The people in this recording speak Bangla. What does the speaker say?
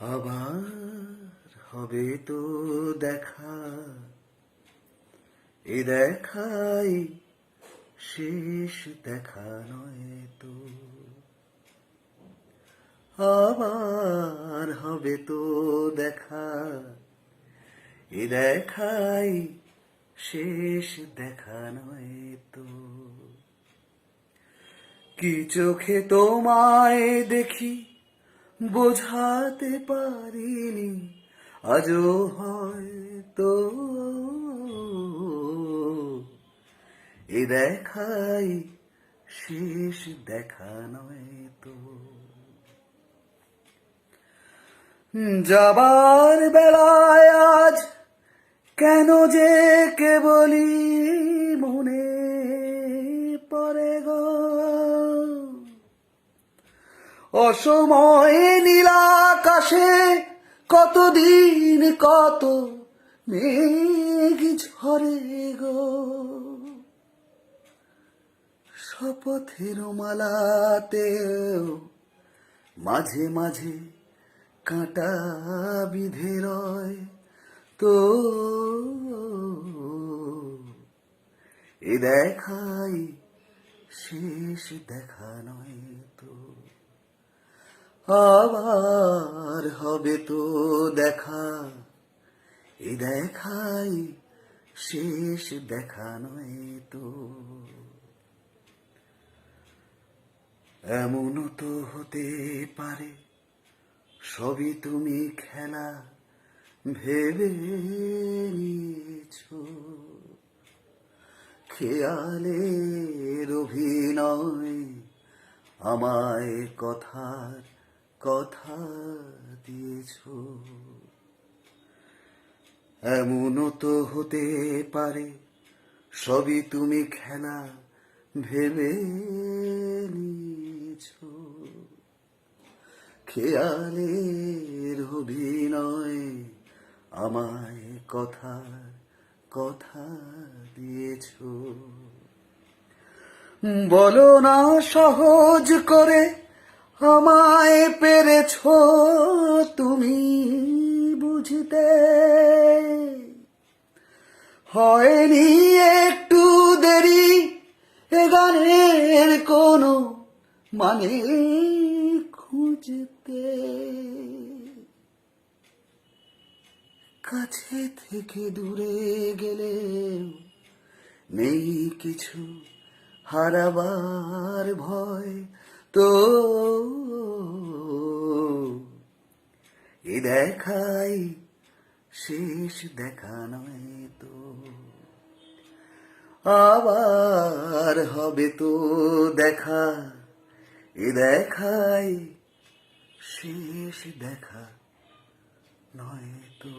আবার হবে তো দেখা, এ দেখাই শেষ দেখা নয় তো। আবার হবে তো দেখা, এ দেখাই শেষ দেখা নয় তো। কি চোখে তোমায় দেখি বোঝাতে পারিনি, আজও হয়তো এ দেখাই শেষ দেখা নয় তো। যাবার বেলায় আজ কেন যে কেবলই মনে পড়ে গো, অসময়ে নীলাকাশে কতদিন কত মেঘ ঝরে গো। শপথের মালাতেও মাঝে মাঝে কাঁটা বিধে রয় তো, এ দেখাই শেষ দেখা নয় তো। আবার হবে তো দেখা, এ দেখাই শেষ দেখা নয় তো। এমনও তো হতে পারে সবই তুমি খেলা ভেবে নিয়েছো, খেয়ালের অভিনয় আমায় কথার কথা দিয়েছো। এমনও তো হতে পারে সবই তুমি খেলা ভেবে নিয়েছো, খেয়ালের অভিনয় আমায় কথার কথা দিয়েছো। বলো না সহজ করে আমায় পেরেছো তুমি বুঝতে, হয়নি একটু দেরি এ গানের কোনো মানে খুঁজতে। কাছে থেকে দূরে গেলে নেই কিছু হারাবার ভয় তো, এ দেখাই শেষ দেখা নয় তো। আবার হবে তো দেখা, এ দেখাই শেষ দেখা নয় তো।